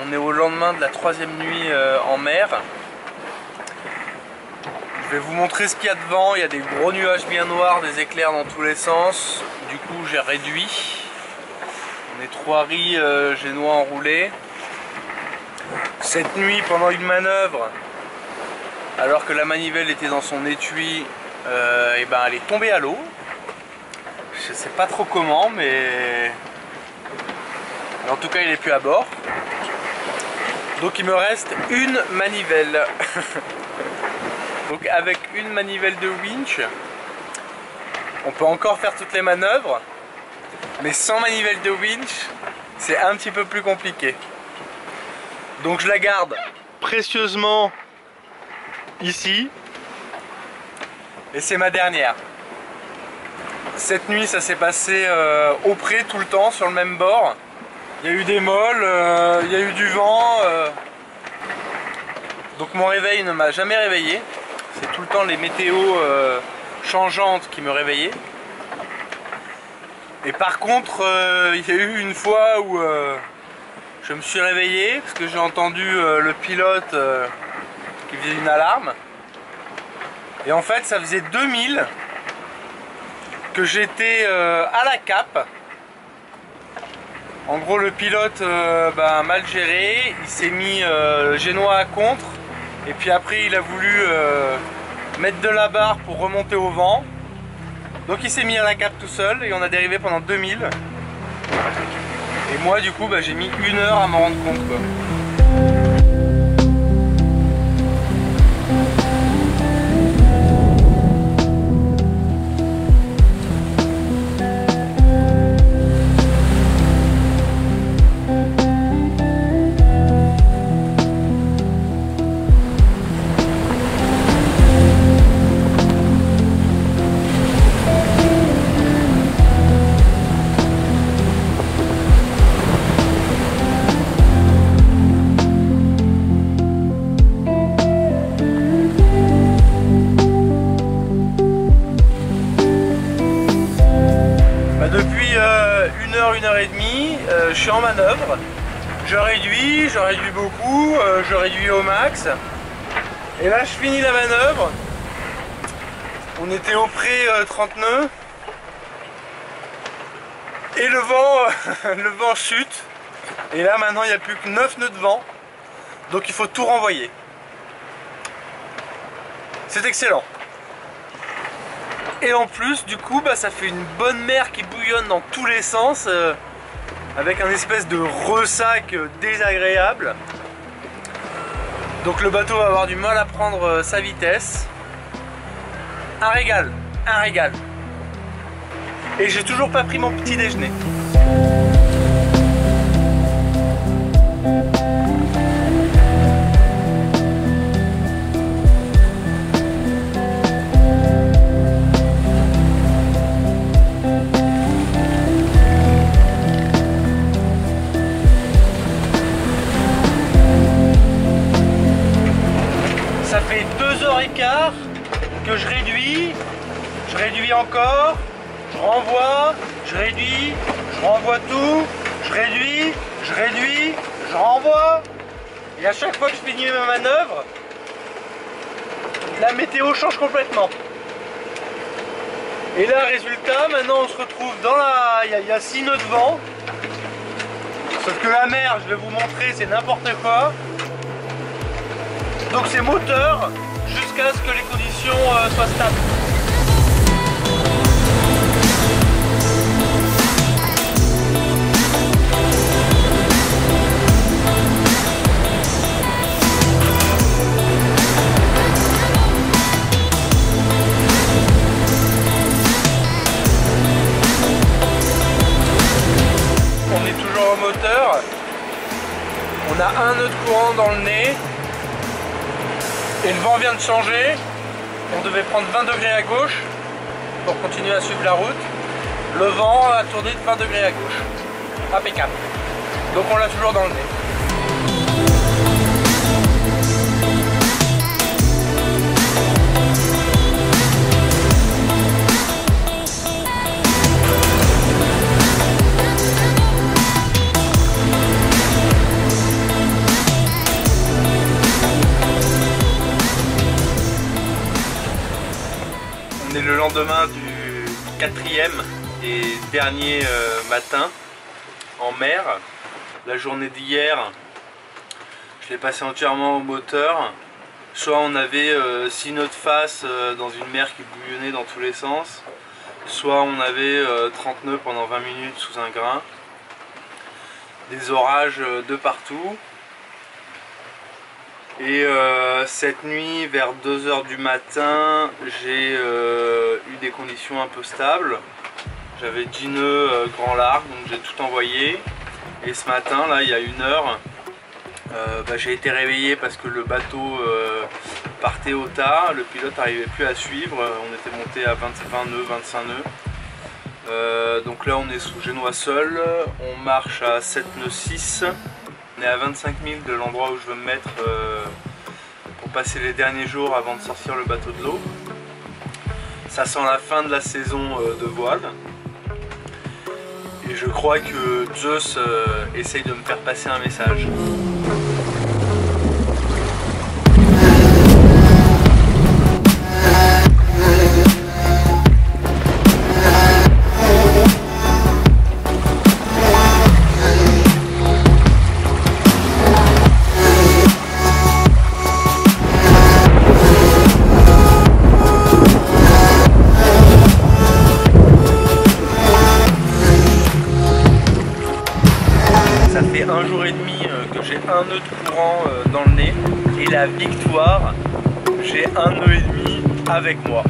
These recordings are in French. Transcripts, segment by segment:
On est au lendemain de la 3e nuit en mer. Je vais vous montrer ce qu'il y a devant. Il y a des gros nuages bien noirs, des éclairs dans tous les sens. Du coup j'ai réduit. On est 3 riz génois enroulés. Cette nuit, pendant une manœuvre, alors que la manivelle était dans son étui, et ben elle est tombée à l'eau. Je sais pas trop comment, mais en tout cas il est plus à bord. Donc il me reste une manivelle. Donc avec une manivelle de winch, on peut encore faire toutes les manœuvres, mais sans manivelle de winch, c'est un petit peu plus compliqué. Donc je la garde précieusement ici, et c'est ma dernière. Cette nuit ça s'est passé au pré tout le temps, sur le même bord. Il y a eu des molles, il y a eu du vent, donc mon réveil ne m'a jamais réveillé. C'est tout le temps les météos changeantes qui me réveillaient. Et par contre, il y a eu une fois où je me suis réveillé parce que j'ai entendu le pilote qui faisait une alarme. Et en fait, ça faisait 2000 que j'étais à la cape. En gros, le pilote mal géré, il s'est mis génois à contre, et puis après il a voulu mettre de la barre pour remonter au vent. Donc il s'est mis à la cape tout seul et on a dérivé pendant 2000. Et moi du coup j'ai mis 1 heure à m'en rendre compte, quoi. Depuis 1 heure, 1 heure et demie, je suis en manœuvre. Je réduis beaucoup, je réduis au max. Et là je finis la manœuvre. On était au pré 30 nœuds. Et le vent, le vent chute. Et là maintenant il n'y a plus que 9 nœuds de vent. Donc il faut tout renvoyer. C'est excellent. Et en plus du coup ça fait une bonne mer qui bouillonne dans tous les sens, avec un espèce de ressac désagréable. Donc le bateau va avoir du mal à prendre sa vitesse. Un régal, un régal. Et j'ai toujours pas pris mon petit déjeuner. Ça fait 2h15 que je réduis encore, je renvoie, je réduis, je renvoie tout, je réduis, je renvoie. Et à chaque fois que je finis ma manœuvre, la météo change complètement. Et là, résultat, maintenant on se retrouve dans la... Il y a 6 nœuds de vent. Sauf que la mer, je vais vous montrer, c'est n'importe quoi. Donc c'est moteur jusqu'à ce que les conditions soient stables. On est toujours au moteur. On a un nœud de courant dans le nez. Et le vent vient de changer. On devait prendre 20 degrés à gauche pour continuer à suivre la route. Le vent a tourné de 20 degrés à gauche. Impeccable. Donc on l'a toujours dans le nez. lendemain du 4e et dernier matin en mer. La journée d'hier, je l'ai passé entièrement au moteur. Soit on avait 6 nœuds de face dans une mer qui bouillonnait dans tous les sens, soit on avait 30 nœuds pendant 20 minutes sous un grain. Des orages de partout. Et cette nuit, vers 2 h du matin, j'ai eu des conditions un peu stables. J'avais 10 nœuds grand largue, donc j'ai tout envoyé. Et ce matin, là, il y a 1 heure, j'ai été réveillé parce que le bateau partait au tard. Le pilote n'arrivait plus à suivre. On était monté à 20 nœuds, 25 nœuds. Donc là, on est sous Génois seul. On marche à 7 nœuds 6. On est à 25 000 de l'endroit où je veux me mettre pour passer les derniers jours avant de sortir le bateau de l'eau. Ça sent la fin de la saison de voile. Et je crois que Zeus essaye de me faire passer un message. Ça fait 1 jour et demi que j'ai 1 nœud de courant dans le nez et la victoire, j'ai 1 nœud et demi avec moi.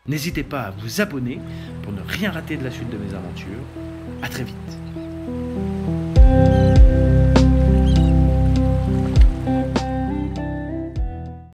N'hésitez pas à vous abonner pour ne rien rater de la suite de mes aventures. À très vite.